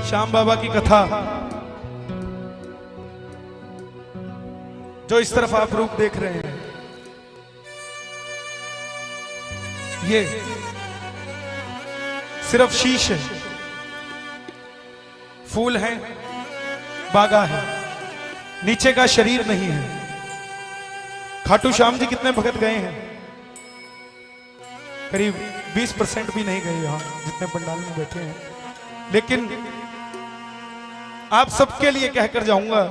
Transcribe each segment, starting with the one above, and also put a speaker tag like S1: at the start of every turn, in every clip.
S1: श्याम बाबा की कथा जो इस तरफ आप रूप देख रहे हैं, ये सिर्फ शीश है, फूल है, बागा है, नीचे का शरीर नहीं है। खाटू श्याम जी कितने भगत गए हैं? करीब 20% भी नहीं गए यहां जितने पंडाल में बैठे हैं। लेकिन आप सबके लिए कहकर जाऊंगा,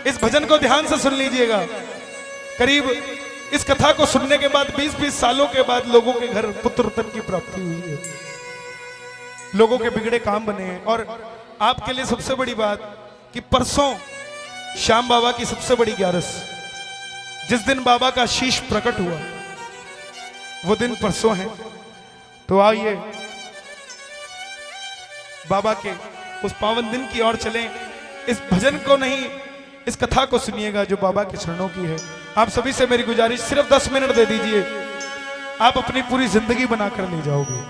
S1: इस भजन को ध्यान से सुन लीजिएगा। करीब इस कथा को सुनने के बाद 20-20 सालों के बाद लोगों के घर पुत्र रत्न की प्राप्ति हुई है, लोगों के बिगड़े काम बने हैं। और आपके लिए सबसे बड़ी बात कि परसों श्याम बाबा की सबसे बड़ी ग्यारस, जिस दिन बाबा का शीश प्रकट हुआ, वो दिन परसों है। तो आइए बाबा के उस पावन दिन की ओर चलें। इस भजन को नहीं, इस कथा को सुनिएगा जो बाबा के चरणों की है। आप सभी से मेरी गुजारिश, सिर्फ 10 मिनट दे दीजिए, आप अपनी पूरी जिंदगी बनाकर ले जाओगे।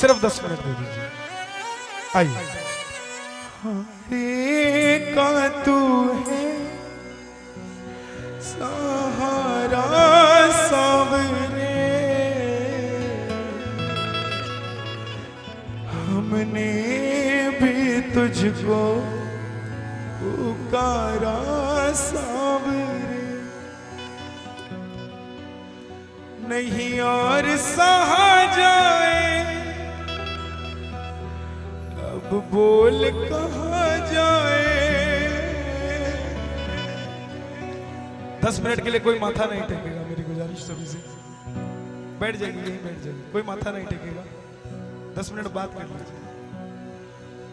S1: सिर्फ 10 मिनट दे दीजिए। आइए। हरे का तू है सहारा सावरे, हमने भी तुझको पुकारा सावरे, नहीं और सहा जाए, अब बोल कहा जाए। 10 मिनट के लिए कोई माथा नहीं टेकेगा, मेरी गुजारिश सभी से। बैठ जाएगी, यहीं बैठ जाएगी, कोई माथा नहीं टेकेगा। 10 मिनट बात कर लीजिए,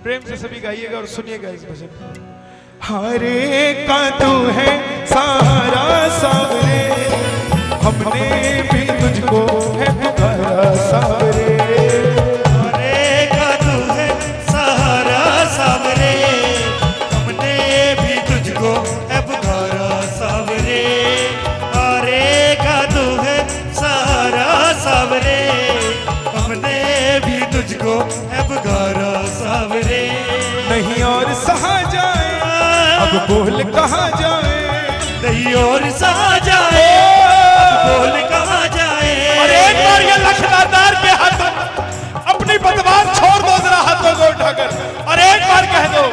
S1: प्रेम से सभी गाइएगा और सुनिएगा इस भजन को। हरे का तू है सहारा सावरे, हमने भी तुझको है पुकारा सावरे।
S2: हरे का तू है सहारा सावरे, हमने भी तुझको है पुकारा सावरे। हरे का तू है सहारा सावरे, हमने भी तुझको है पुकारा सावरे।
S1: नहीं और सहा जाए, अब बोल कहा जाए,
S2: नहीं और सहा जाए, बोल कहा जाए।
S1: और एक बार ये लखनदार के हाथ अपनी पतवार छोड़ दो जरा, हाथों को उठाकर, और एक बार कह दो,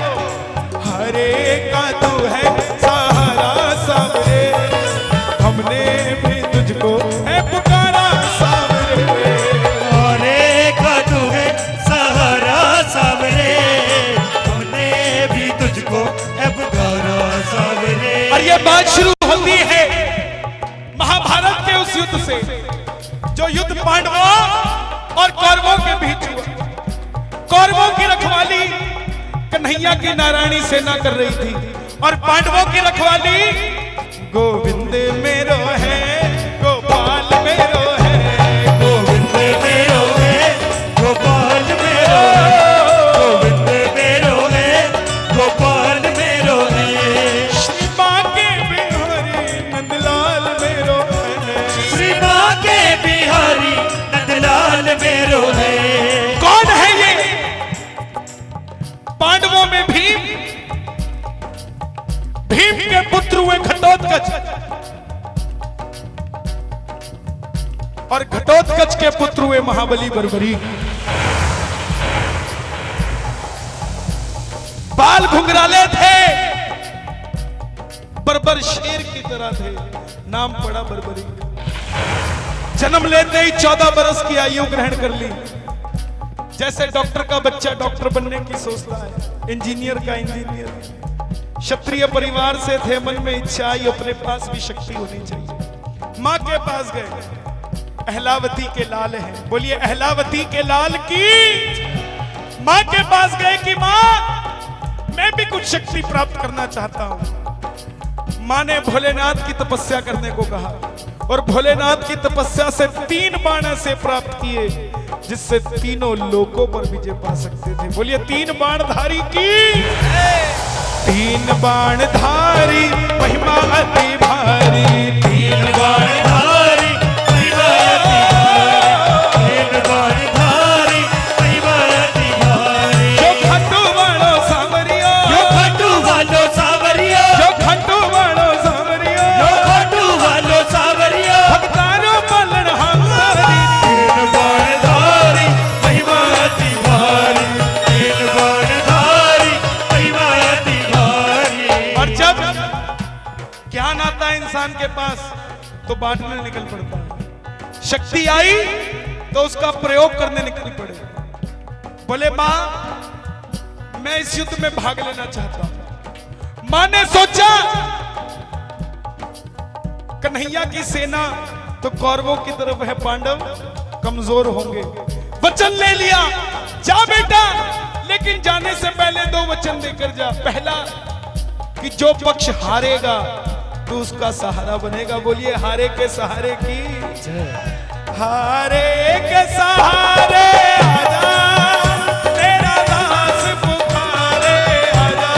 S1: हरे का तू है सहारा सावरे, हमने भी तुझको है पुकारा सावरे।
S2: हरे का तू है सहारा सावरे, हमने भी तुझको है पुकारा सावरे।
S1: और ये बात शुरू होती है महाभारत के उस युद्ध से, जो युद्ध पांडवों और कौरवों के बीच हुआ। कौरवों की रखवाली कन्हैया की नारायणी सेना कर रही थी, और पांडवों की रखवाली गोविंद मेरो है, गोपाल मेरो है,
S2: गोविंद मेरो है, गोपाल मेरो है, गोविंद मेरो है, गोपाल मेरो है।
S1: श्री बांके बिहारी नंदलाल मेरो है,
S2: श्री बांके बिहारी नंदलाल मेरो है।
S1: कौन है ये? पांडवों में भीम, भीम के पुत्र हुए घटोत्कच, और घटोत्कच के पुत्र हुए महाबली बर्बरी। बाल घुंघराले थे, बर्बर शेर की तरह थे, नाम पड़ा बर्बरी। जन्म लेते ही 14 बरस की आयु ग्रहण कर ली। जैसे डॉक्टर का बच्चा डॉक्टर बनने की सोचता है, इंजीनियर का इंजीनियर। क्षत्रिय परिवार से थे, मन में इच्छा आई, अपने पास भी शक्ति होनी चाहिए। मां के पास गए, अहलावती के लाल हैं, बोलिए अहलावती के लाल की। मां के पास गए कि मां मैं भी कुछ शक्ति प्राप्त करना चाहता हूं। मां ने भोलेनाथ की तपस्या करने को कहा, और भोलेनाथ की तपस्या से 3 बाण ऐसे प्राप्त किए जिससे तीनों लोकों पर विजय पा सकते थे। बोलिए 3 बाणधारी की। 3 बाणधारी महिमा अति भारी,
S2: 3 बाणधारी महिमा अति भारी, 3 बाणधारी महिमा अति भारी।
S1: जो खटुवण पास तो बांटने निकल पड़ता है, शक्ति आई तो उसका प्रयोग करने निकल पड़े। बोले मां मैं इस युद्ध में भाग लेना चाहता हूं। मां ने सोचा कन्हैया की सेना तो कौरवों की तरफ है, पांडव कमजोर होंगे। वचन ले लिया, जा बेटा, लेकिन जाने से पहले 2 वचन देकर जा। पहला कि जो पक्ष हारेगा तो उसका सहारा बनेगा। बोलिए हारे के सहारे की, हारे के सहारे आजा, तेरा दास पुकारे आजा,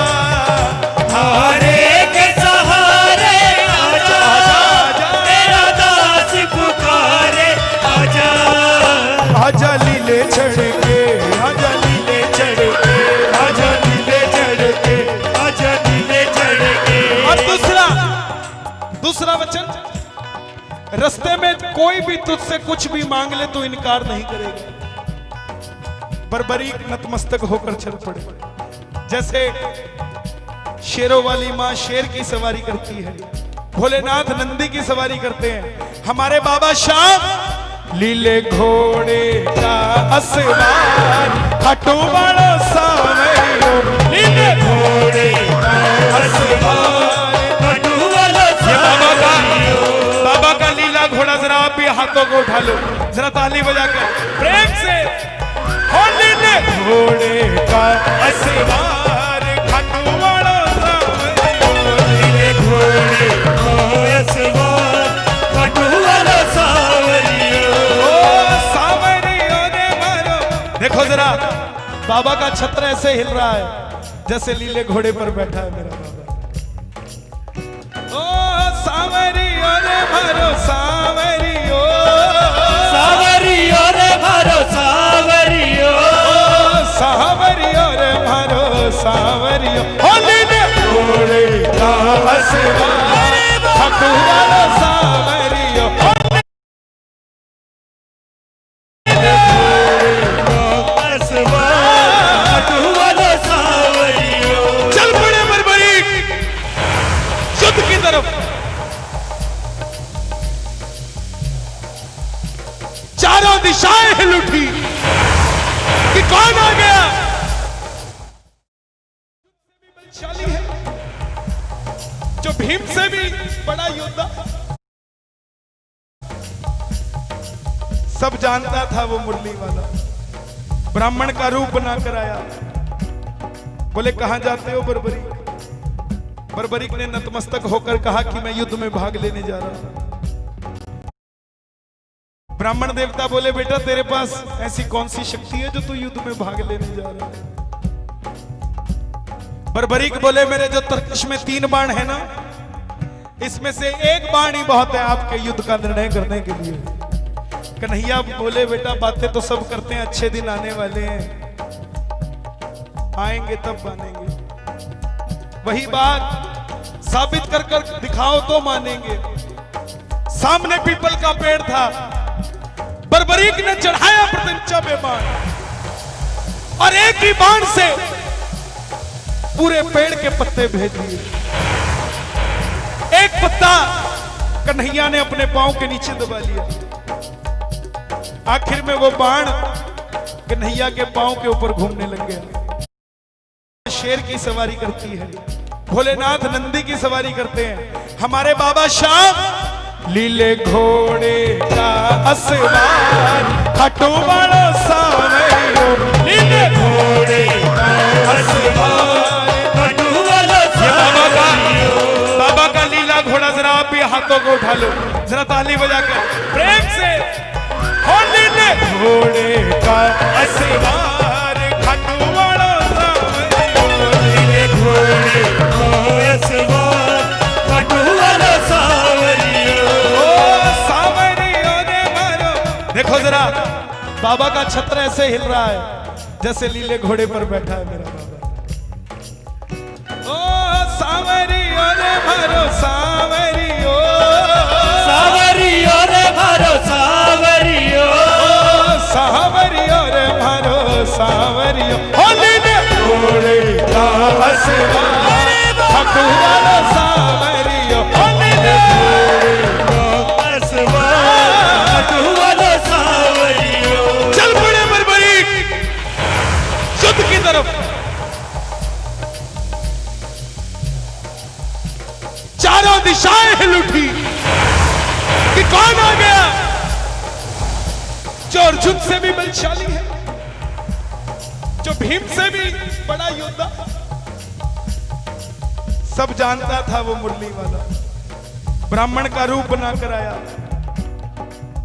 S2: हारे के सहारे आजा, तेरा दास पुकारे आजा।
S1: आजा लीले चढ़ के, आजा लीले चढ़ के,
S2: आजा नीले चढ़ के, आजा नीले चढ़ के।
S1: और दूसरा वचन, रास्ते में कोई भी तुझसे कुछ भी मांग ले तो इनकार नहीं करेगा। बर्बरीक नतमस्तक होकर चल पड़े। जैसे शेरों वाली मां शेर की सवारी करती है, भोलेनाथ नंदी की सवारी करते हैं। हमारे बाबा श्याम लीले घोड़े का असवार, खाटू वाला सावरियो, लीले घोड़े का असवार,
S2: खाटू वाला सावरियो।
S1: बाबा का लीला घोड़ा जरा आप भी हाथों को उठा लो, जरा ताली बजाकर प्रेम से। हो लीले घोड़े का असवार, खाटू वाला सावरियो,
S2: नीले घोड़े का असवार, खाटू वाला सावरियो।
S1: ओ सावरियो रे मारो। देखो जरा बाबा का छत्र ऐसे हिल रहा है जैसे लीले घोड़े पर बैठा है मेरा बाबा। ओ सावरियो रे मारो, सावरियो,
S2: सावरियो रे मारो सावरियो,
S1: सावरियो रे मारो सावरियो। हो लीले घोड़े का असवार, खाटू वाला सावरियो,
S2: असवार, खाटू वाला सावरियो।
S1: चल पड़े बर्बरीक युद्ध की तरफ। चारों दिशाएं हिल उठी कि कौन आ गया। बलशाली है जो भीम से भी बड़ा योद्धा। सब जानता था वो मुरली वाला, ब्राह्मण का रूप बनाकर आया। बोले कहां जाते हो बर्बरीक? बर्बरीक ने नतमस्तक होकर कहा कि मैं युद्ध में भाग लेने जा रहा हूं। ब्राह्मण देवता बोले बेटा तेरे पास ऐसी कौन सी शक्ति है जो तू युद्ध में भाग लेने जा रहा है? बर्बरीक बोले मेरे जो तरकश में 3 बाण है ना, इसमें से 1 बाण ही बहुत है आपके युद्ध का निर्णय करने के लिए। कन्हैया बोले बेटा बातें तो सब करते हैं, अच्छे दिन आने वाले हैं, आएंगे तब मानेंगे। वही बात साबित कर कर दिखाओ तो मानेंगे। सामने पीपल का पेड़ था, बर्बरीक ने चढ़ाया प्रत्यंचा में बाण और एक ही बाण से पूरे पेड़ के पत्ते भेज दिए। एक पत्ता कन्हैया ने अपने पांव के नीचे दबा लिया। आखिर में वो बाण कन्हैया के पांव के ऊपर घूमने लग गया। शेर की सवारी करती है, भोलेनाथ नंदी की सवारी करते हैं। हमारे बाबा श्याम लीले घोड़े का असवार, खाटू वाला सावरियो, लीले घोड़े का असवार,
S2: खाटू वाला सावरियो।
S1: बाबा का लीला घोड़ा जरा आप भी हाथों को उठा लो, जरा ताली बजाकर प्रेम से। हो लीले घोड़े का असवार, खाटू वाला सावरियो,
S2: नीले घोड़े का असवार, खाटू वाला सावरियो।
S1: ओ सावरियो रे मारो। देखो जरा बाबा का छत्र ऐसे हिल रहा है जैसे लीले घोड़े पर बैठा है मेरा बाबा। ओ सावरियो रे मारो सावरियो,
S2: सावरियो रे मारो सावरियो,
S1: सावरियो रे मारो सावरियो। हो लीले घोड़े का असवार, खाटू वाला सावरियो, हो लीले घोड़े कौन आ गया जो अर्जुन से भी बलशाली है, जो भीम से भी बड़ा योद्धा? सब जानता था वो मुरली वाला। ब्राह्मण का रूप बनाकर आया।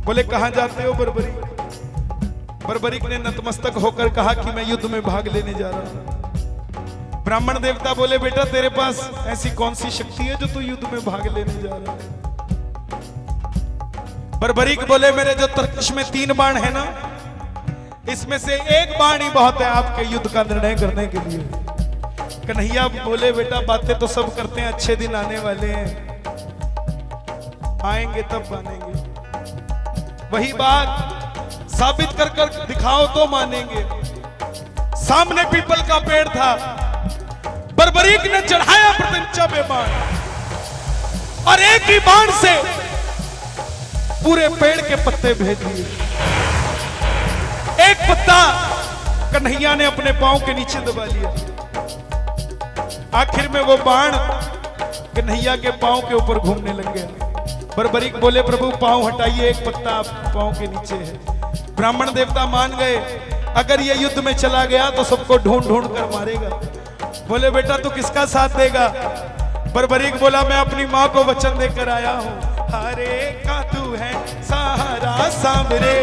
S1: बोले कहां जाते हो बर्बरीक? बर्बरीक ने नतमस्तक होकर कहा कि मैं युद्ध में भाग लेने जा रहा हूं। ब्राह्मण देवता बोले बेटा तेरे पास ऐसी कौन सी शक्ति है जो तू युद्ध में भाग लेने जा रहा है? बर्बरीक बोले मेरे जो तरकश में 3 बाण है ना, इसमें से 1 बाण ही बहुत है आपके युद्ध का निर्णय करने के लिए। कन्हैया बोले बेटा बातें तो सब करते हैं, अच्छे दिन आने वाले हैं, आएंगे तब मानेंगे। वही बात साबित कर कर दिखाओ तो मानेंगे। सामने पीपल का पेड़ था, बर्बरीक ने चढ़ाया प्रत्यंचा पे बाण और एक ही बाण से पूरे पेड़ के पत्ते भेज दिए। एक पत्ता कन्हैया ने अपने पांव के नीचे दबा लिया। आखिर में वो बाण कन्हैया के पांव के ऊपर घूमने लग गया। बर्बरीक बोले प्रभु पांव हटाइए, एक पत्ता आप पांव के नीचे है। ब्राह्मण देवता मान गए, अगर ये युद्ध में चला गया तो सबको ढूंढ ढूंढ कर मारेगा। बोले बेटा तू किसका साथ देगा? बर्बरीक बोला मैं अपनी मां को वचन देकर आया हूं। हरे का तू है सहारा सांवरे,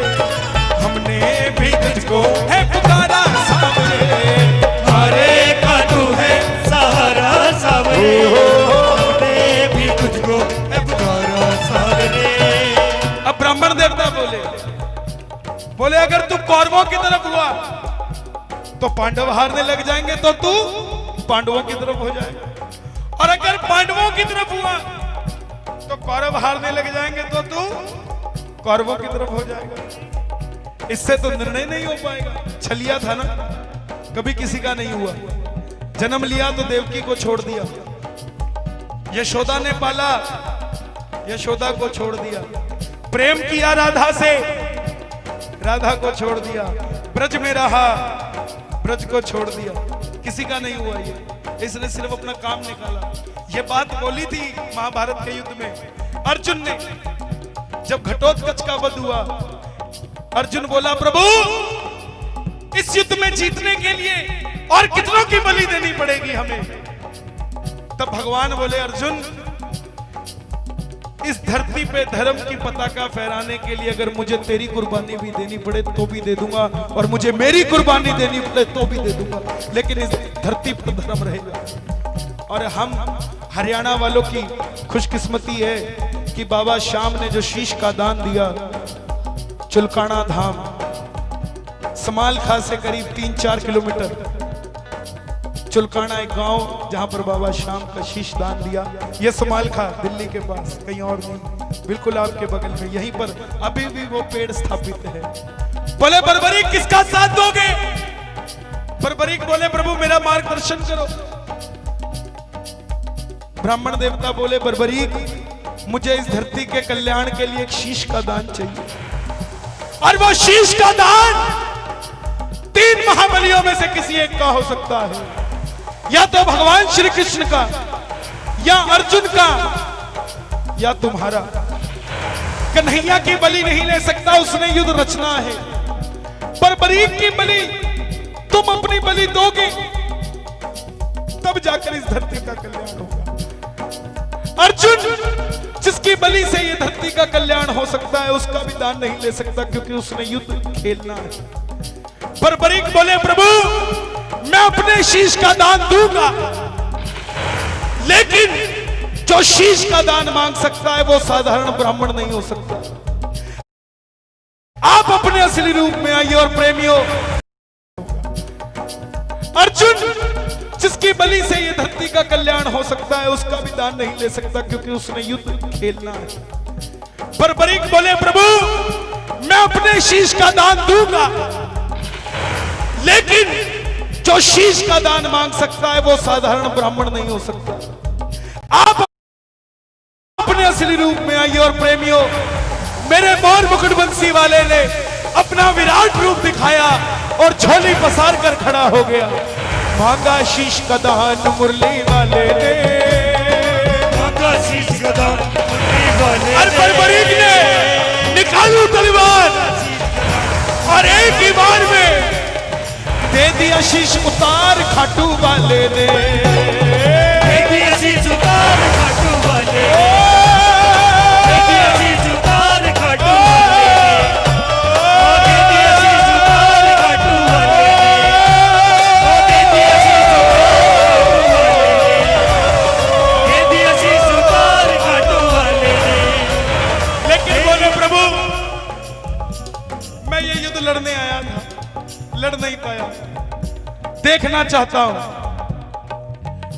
S1: हमने भी तुझको है पुकारा सांवरे।
S2: हरे का तू है सहारा सांवरे, हमने भी तुझको है पुकारा सांवरे।
S1: अब ब्राह्मण देवता बोले अगर तू कौरवों की तरफ हुआ तो पांडव हारने लग जाएंगे, तो तू पांडवों की तरफ हो जाएगा, और अगर पांडवों की तरफ हुआ तो कौरव हारने लग जाएंगे, तो तू कौरवों की तरफ हो जाएगा। इससे तो निर्णय नहीं हो पाएगा। छलिया था ना, कभी किसी का नहीं हुआ। जन्म लिया तो देवकी को छोड़ दिया, यशोदा ने पाला, यशोदा को छोड़ दिया। प्रेम किया राधा से, राधा को छोड़ दिया। ब्रज में रहा, ब्रज को छोड़ दिया। किसी का नहीं हुआ ये, इसने सिर्फ अपना काम निकाला। ये बात बोली थी महाभारत के युद्ध में अर्जुन ने, जब घटोत्कच का वध हुआ। अर्जुन बोला प्रभु इस युद्ध में जीतने के लिए और कितनों की बलि देनी पड़ेगी हमें? तब भगवान बोले अर्जुन इस धरती पे धर्म की पताका फहराने के लिए अगर मुझे तेरी कुर्बानी भी देनी पड़े तो भी दे दूंगा, और मुझे मेरी कुर्बानी देनी पड़े तो भी दे दूंगा, लेकिन इस धरती पर धर्म रहेगा। और हम हरियाणा वालों की खुशकिस्मती है कि बाबा श्याम ने जो शीश का दान दिया, चुलकाना धाम समालखा से करीब 3-4 किलोमीटर, चुलकाना एक गांव जहां पर बाबा श्याम का शीश दान दिया। यह समालखा दिल्ली के पास, कहीं और नहीं, बिल्कुल आपके बगल में। यहीं पर अभी भी वो पेड़ स्थापित है। बोले बर्बरीक किसका साथ दोगे? बर्बरीक बोले प्रभु मेरा मार्गदर्शन करो। ब्राह्मण देवता बोले बर्बरीक मुझे इस धरती के कल्याण के लिए एक शीश का दान चाहिए, और वो शीश का दान 3 महाबलियों में से किसी एक का हो सकता है, या तो भगवान श्री कृष्ण का, या अर्जुन का, या तुम्हारा। कन्हैया की बलि नहीं ले सकता, उसने युद्ध रचना है। बर्बरीक की बलि तुम अपनी बलि दोगे तब जाकर इस धरती का कल्याण होगा। अर्जुन जिसकी बलि से ये धरती का कल्याण हो सकता है, उसका भी दान नहीं ले सकता क्योंकि उसने युद्ध खेलना है। बर्बरीक बोले प्रभु मैं अपने शीश का दान दूंगा, लेकिन जो शीश का दान मांग सकता है वो साधारण ब्राह्मण नहीं हो सकता। आप अपने असली रूप में आइए और प्रेमियों, अर्जुन जिसकी बलि से ये धरती का कल्याण हो सकता है, उसका भी दान नहीं ले सकता क्योंकि उसने युद्ध खेलना है। बर्बरीक बोले प्रभु मैं अपने शीश का दान दूंगा, लेकिन जो शीश का दान मांग सकता है वो साधारण ब्राह्मण नहीं हो सकता। आप अपने असली रूप में आइए और प्रेमियों, मेरे मोर मुकुट बंसी वाले ने अपना विराट रूप दिखाया और झोली पसार कर खड़ा हो गया। मांगा शीश का दान मुरली वाले ने,
S2: मांगा शीश का दान मुरली वाले
S1: और बर्बरीक ने निकालू तलवार और एक ही बार में दे दिया शीश उतार खाटू वाले ने,
S2: दे दिया शीश उतार खाटू वाले, दे दिया शीश उतार खाटू वाले, दे दिया शीश उतार खाटू वाले, दे दिया शीश उतार खाटू वाले।
S1: लेकिन बोले प्रभु मैं ये युद्ध लड़ने आया था, लड़ नहीं पाया, देखना चाहता हूं।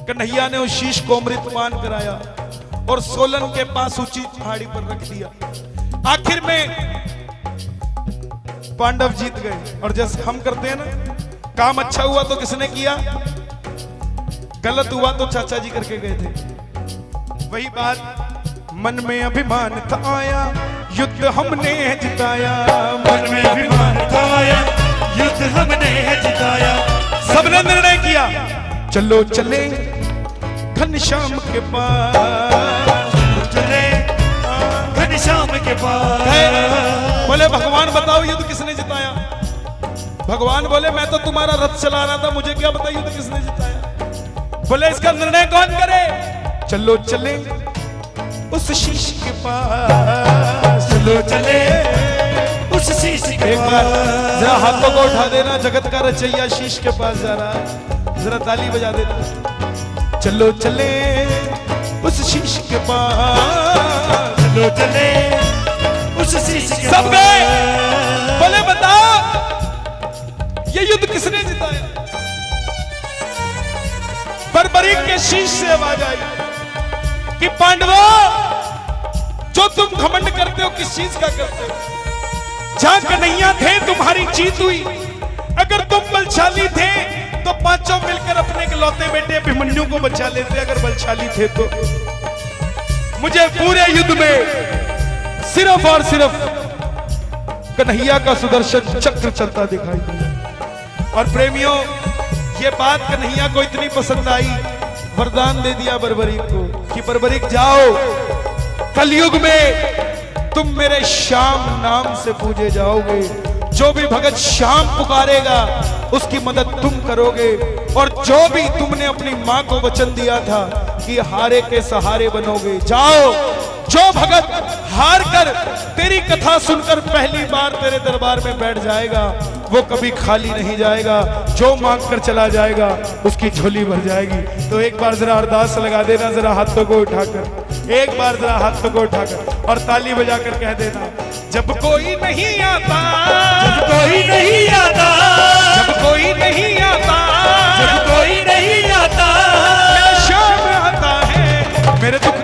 S1: कन्हैया ने उस शीश को अमृतपान कराया और सोलन के पास ऊंची पहाड़ी पर रख दिया। आखिर में पांडव जीत गए। और जैसे हम करते हैं ना, काम अच्छा हुआ तो किसने किया, गलत हुआ तो चाचा जी करके गए थे। वही बात मन में अभिमान था आया, युद्ध हमने जिताया,
S2: मन में अभिमान था आया, युद्ध हमने है जिताया।
S1: सबने निर्णय किया चलो चले घनश्याम के पास,
S2: चले घनश्याम के पास।
S1: बोले भगवान बताओ युद्ध किसने जिताया। भगवान बोले मैं तो तुम्हारा रथ चला रहा था, मुझे क्या पता युद्ध किसने जिताया। बोले इसका निर्णय कौन करे। चलो चले उस शीश के पास,
S2: चलो चले उस शीश के
S1: एक बार
S2: पास।
S1: जरा हाथों को उठा देना, जगत का रचैया शीश के पास जा रहा है, जरा ताली बजा देना। चलो चले उस शीश के पास,
S2: चलो चले उस शीश के
S1: सब
S2: पास।
S1: गए। बोले बताओ ये युद्ध किसने जिताया। बर्बरीक के शीश से आवाज आई कि पांडवों जो तुम घमंड करते हो किस चीज का करते हो। जहां कन्हैया थे तुम्हारी जीत हुई, अगर तुम बलशाली थे तो पांचों मिलकर अपने इकलौते बेटे अभिमन्यु को बचा लेते। अगर बलशाली थे तो मुझे पूरे युद्ध में सिर्फ और सिर्फ कन्हैया का सुदर्शन चक्र चलता दिखाई दिया। और प्रेमियों ये बात कन्हैया को इतनी पसंद आई, वरदान दे दिया बर्बरीक को कि बर्बरीक जाओ, कलयुग में तुम मेरे श्याम नाम से पूजे जाओगे। जो भी भगत श्याम पुकारेगा उसकी मदद तुम करोगे। और जो भी तुमने अपनी मां को वचन दिया था कि हारे के सहारे बनोगे, जाओ। जो भगत हार कर तेरी कथा सुनकर पहली बार तेरे दरबार में बैठ जाएगा वो कभी खाली नहीं जाएगा। जो मांग कर चला जाएगा उसकी झोली भर जाएगी। तो एक बार जरा अरदास लगा देना, जरा हाथों को उठाकर, एक बार जरा हाथों को उठाकर और ताली बजाकर कह देना, जब कोई नहीं आता,
S2: जब कोई नहीं आता,
S1: जब कोई नहीं आता,
S2: जब कोई नहीं आता,
S1: मेरा श्याम आता है, मेरे दुख